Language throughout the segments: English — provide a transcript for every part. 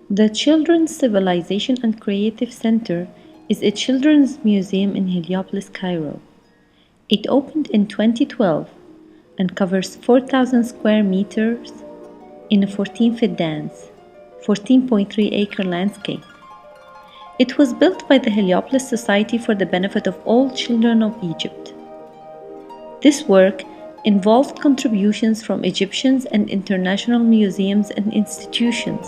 The Children's Civilization and Creative Center is a children's museum in Heliopolis, Cairo. It opened in 2012 and covers 4,000 square meters in a 14-foot dance, 14.3-acre landscape. It was built by the Heliopolis Society for the benefit of all children of Egypt. This work involved contributions from Egyptians and international museums and institutions.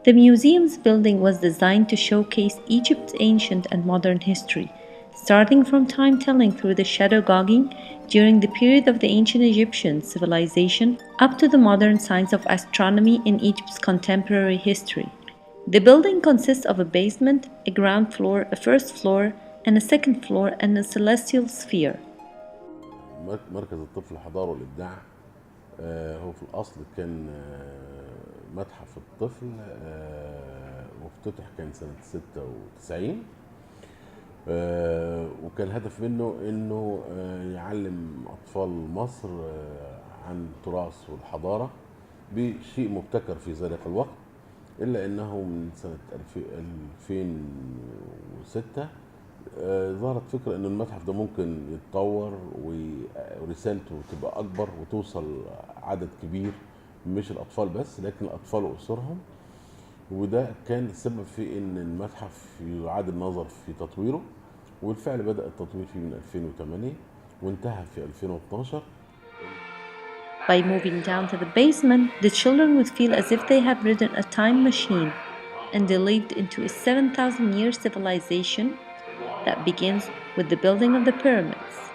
The museum's building was designed to showcase Egypt's ancient and modern history, starting from time-telling through the shadow-gogging during the period of the ancient Egyptian civilization up to the modern science of astronomy in Egypt's contemporary history. The building consists of a basement, a ground floor, a first floor, and a second floor, and a celestial sphere. مركز الطفل الحضارة والإبداع هو في الأصل كان متحف الطفل وافتتح كان سنة 96 وكان الهدف منه انه يعلم اطفال مصر عن التراث والحضارة بشيء مبتكر في ذلك الوقت، الا انه من سنة 2006 ظهرت فكرة ان المتحف ده ممكن يتطور ورسالته تبقى اكبر وتوصل عدد كبير، مش الاطفال بس لكن الاطفال واسرهم، وده كان السبب في ان المتحف يعاد النظر في تطويره، وبالفعل بدأ التطوير فيه من 2008 وانتهى في 2012. By moving down to the basement, the children would feel as if they had ridden a time machine and they lived into a 7,000-year civilization that begins with the building of the pyramids.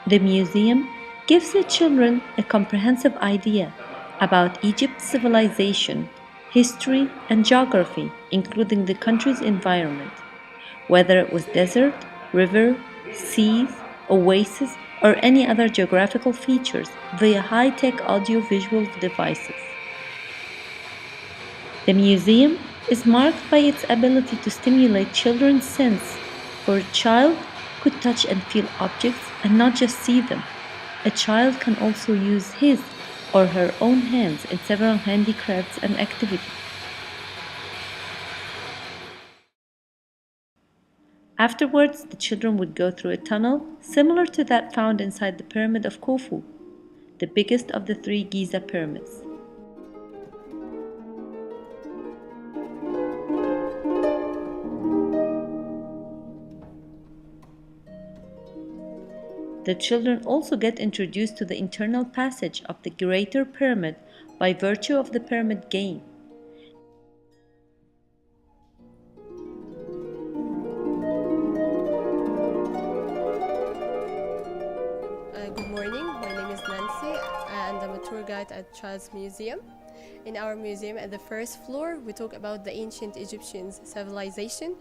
The museum gives the children a comprehensive idea about Egypt's civilization, history, and geography, including the country's environment, whether it was desert, river, seas, oasis, or any other geographical features via high-tech audio-visual devices. The museum is marked by its ability to stimulate children's sense, for a child could touch and feel objects and not just see them. A child can also use his or her own hands in several handicrafts and activities. Afterwards, the children would go through a tunnel similar to that found inside the Pyramid of Khufu, the biggest of the 3 Giza pyramids. The children also get introduced to the internal passage of the Greater Pyramid by virtue of the pyramid game. Good morning, my name is Nancy and I'm a tour guide at Child's Museum. In our museum at the first floor, we talk about the ancient Egyptian civilization.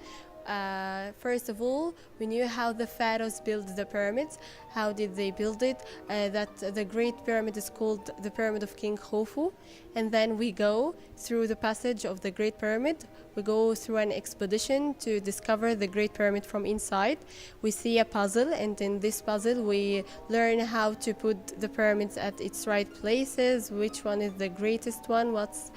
First of all, we knew how the pharaohs built the pyramids. How did they build it? That the Great Pyramid is called the Pyramid of King Khufu. And then we go through the passage of the Great Pyramid. We go through an expedition to discover the Great Pyramid from inside. We see a puzzle, and in this puzzle we learn how to put the pyramids at its right places, which one is the greatest one, what's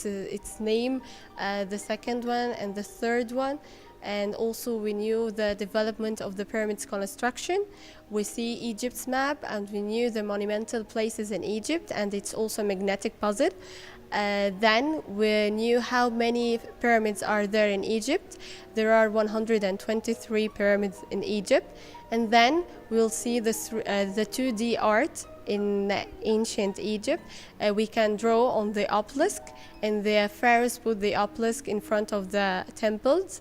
its name, the second one and the third one. And also we knew the development of the pyramids construction. We see Egypt's map and we knew the monumental places in Egypt, and it's also a magnetic puzzle. Then we knew how many pyramids are there in Egypt. There are 123 pyramids in Egypt. And then we'll see the 2D art in ancient Egypt. We can draw on the obelisk, and the pharaohs put the obelisk in front of the temples.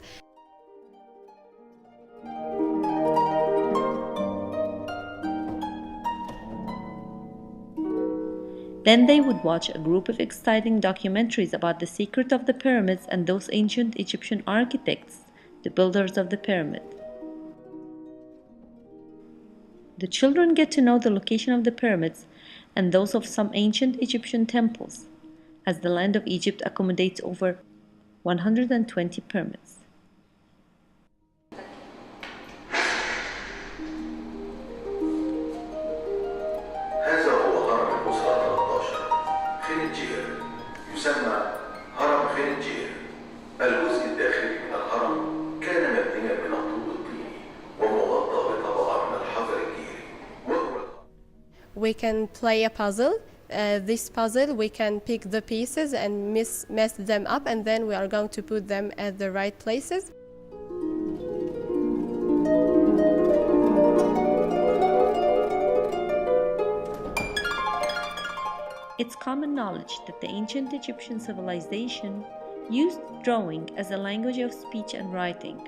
Then they would watch a group of exciting documentaries about the secret of the pyramids and those ancient Egyptian architects, the builders of the pyramid. The children get to know the location of the pyramids and those of some ancient Egyptian temples, as the land of Egypt accommodates over 120 pyramids. هذا هو هرم الأسرة 13 خنجير، يسمى هرم خنجير. الجزء الداخلي من الهرم كان مبنيا من الطوب الطيني ومغطى بطبقة من الحجر الجيري. We can play a puzzle. This puzzle, we can pick the pieces and mess them up, and then we are going to put them at the right places. It's common knowledge that the ancient Egyptian civilization used drawing as a language of speech and writing.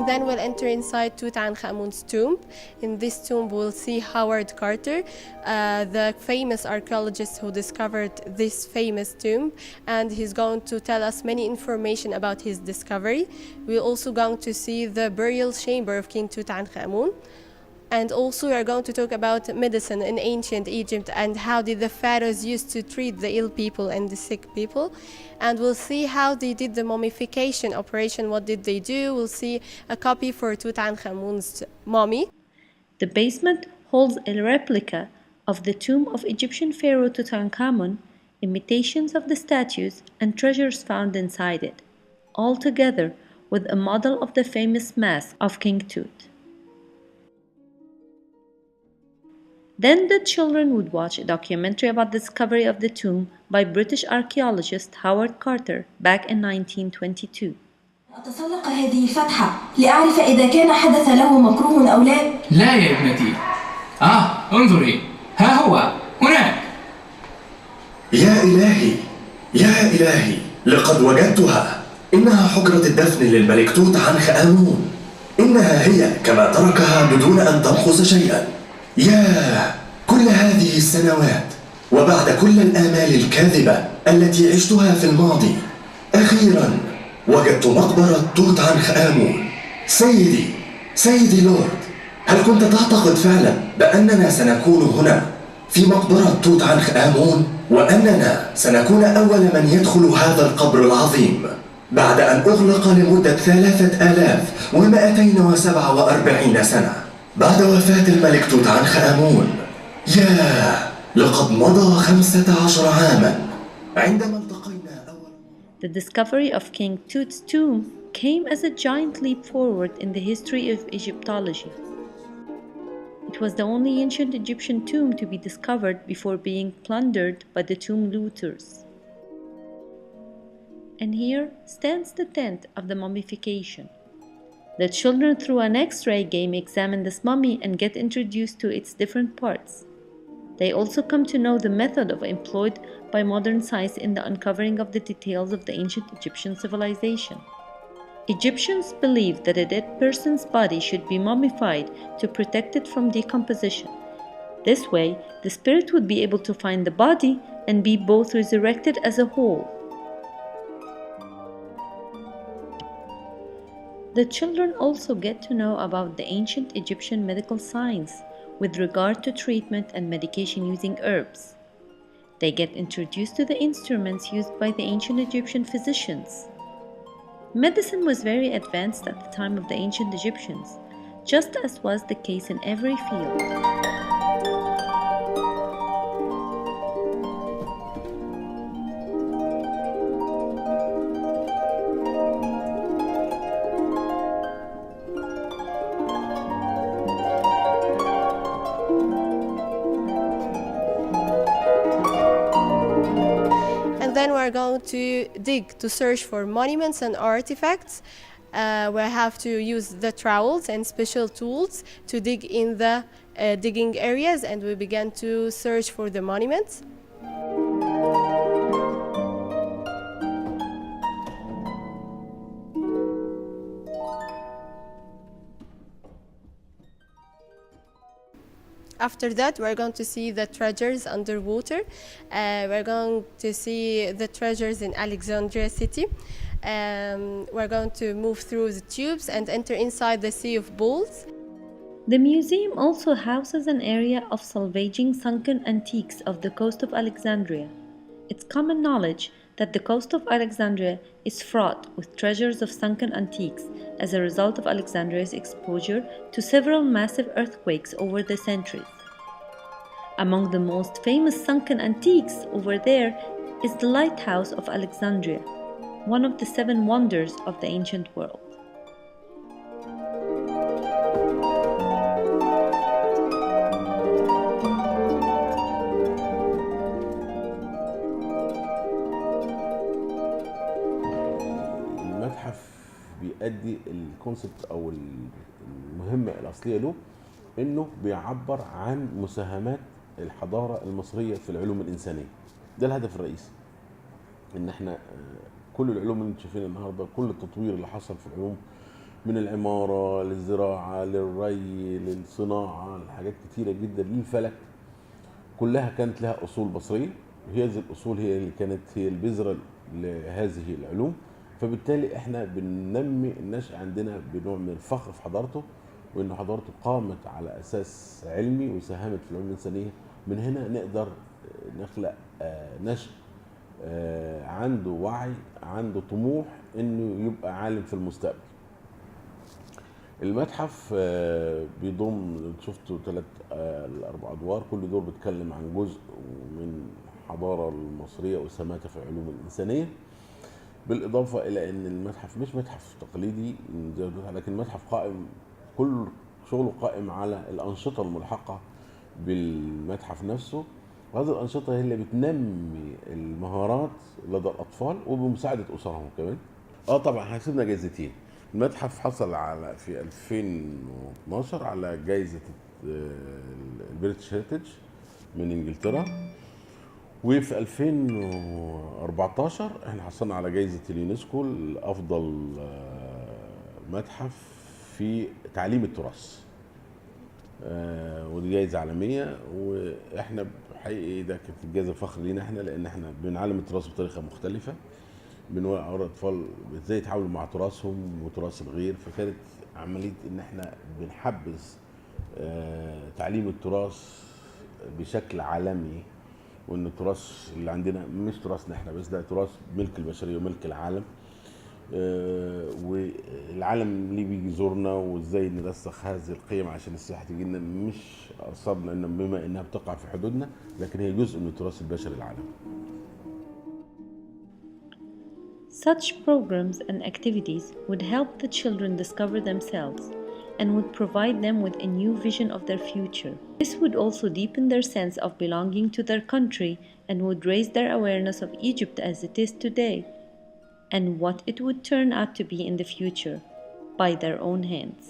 Then we'll enter inside Tutankhamun's tomb. In this tomb, we'll see Howard Carter, the famous archaeologist who discovered this famous tomb, and he's going to tell us many information about his discovery. We're also going to see the burial chamber of King Tutankhamun. And also we are going to talk about medicine in ancient Egypt and how did the pharaohs used to treat the ill people and the sick people. And we'll see how they did the mummification operation, what did they do. We'll see a copy for Tutankhamun's mummy. The basement holds a replica of the tomb of Egyptian pharaoh Tutankhamun, imitations of the statues and treasures found inside it, all together with a model of the famous mask of King Tut. Then the children would watch a documentary about the discovery of the tomb by British archaeologist Howard Carter back in 1922. أتسلق هذه الفتحة لأعرف إذا كان حدث له مكروه أو لا. لا يا ابنتي. انظري، ها هو هناك. يا إلهي، يا إلهي، لقد وجدتها. إنها حجرة الدفن للملك توت عنخ آمون. إنها هي كما تركها بدون أن تنقص شيئا. ياه، كل هذه السنوات وبعد كل الآمال الكاذبة التي عشتها في الماضي، أخيراً وجدت مقبرة توت عنخ آمون. سيدي لورد، هل كنت تعتقد فعلاً بأننا سنكون هنا في مقبرة توت عنخ آمون وأننا سنكون أول من يدخل هذا القبر العظيم بعد أن أغلق لمدة 3247 سنة بعد وفاة الملك توت عنخ آمون؟ ياه، لقد مضى 15 عاماً عندما التقينا أول. The discovery of King Tut's tomb came as a giant leap forward in the history of Egyptology. It was the only ancient Egyptian tomb to be discovered before being plundered by the tomb looters. And here stands the tent of the mummification. The children through an X-ray game examine this mummy and get introduced to its different parts. They also come to know the method employed by modern science in the uncovering of the details of the ancient Egyptian civilization. Egyptians believed that a dead person's body should be mummified to protect it from decomposition. This way, the spirit would be able to find the body and be both resurrected as a whole. The children also get to know about the ancient Egyptian medical science with regard to treatment and medication using herbs. They get introduced to the instruments used by the ancient Egyptian physicians. Medicine was very advanced at the time of the ancient Egyptians, just as was the case in every field. Then we're going to dig to search for monuments and artifacts. We have to use the trowels and special tools to dig in the digging areas, and we began to search for the monuments. After that, we're going to see the treasures underwater. We're going to see the treasures in Alexandria City. We're going to move through the tubes and enter inside the Sea of Bowls. The museum also houses an area of salvaging sunken antiques of the coast of Alexandria. It's common knowledge that the coast of Alexandria is fraught with treasures of sunken antiques as a result of Alexandria's exposure to several massive earthquakes over the centuries. Among the most famous sunken antiques over there is the Lighthouse of Alexandria, one of the 7 wonders of the ancient world. المتحف بيأدي الكونسبت او المهمه الاصليه له انه بيعبر عن مساهمات الحضاره المصريه في العلوم الانسانيه. ده الهدف الرئيسي، ان احنا كل العلوم اللي انتم شايفينها النهارده، كل التطوير اللي حصل في العلوم من العماره للزراعه للري للصناعه لحاجات كتيره جدا للفلك، كلها كانت لها اصول بصريه، وهذه الاصول هي اللي كانت هي البذره لهذه العلوم. فبالتالي احنا بننمي النشأ عندنا بنوع من الفخر في حضارته، وان حضارته قامت على اساس علمي وساهمت في العلوم الانسانيه. من هنا نقدر نخلق نشأ عنده وعي، عنده طموح انه يبقى عالم في المستقبل. المتحف بيضم شفتوا 3 4 ادوار، كل دور بيتكلم عن جزء من الحضاره المصريه وسماتها في العلوم الانسانيه، بالاضافه الى ان المتحف مش متحف تقليدي لكن متحف قائم كل شغله قائم على الانشطه الملحقه بالمتحف نفسه، وهذه الانشطه هي اللي بتنمي المهارات لدى الاطفال وبمساعده اسرهم كمان. طبعا هيسيبنا جايزتين. المتحف حصل على في 2012 على جايزه البريتش هيريتج من انجلترا، وفي 2014 احنا حصلنا على جائزة اليونسكو لأفضل متحف في تعليم التراث، ودي جائزة عالمية. واحنا حقيقي ده كانت الجائزة فخر لينا احنا، لان احنا بنعلم التراث بطريقة مختلفة، بنوعي الاطفال ازاي يتعاملوا مع تراثهم وتراث الغير. فكانت عملية ان احنا بنحبذ تعليم التراث بشكل عالمي، وان التراث اللي عندنا مش تراثنا احنا بس، ده تراث ملك البشريه وملك العالم، والعالم اللي بيجي يزورنا وازاي نرسخ هذه القيم عشان السياحه تيجي لنا، مش قصدنا ان بما انها بتقع في حدودنا، لكن هي جزء من التراث البشري العالمي. Such programs and activities would help the children discover themselves and would provide them with a new vision of their future. This would also deepen their sense of belonging to their country and would raise their awareness of Egypt as it is today and what it would turn out to be in the future by their own hands.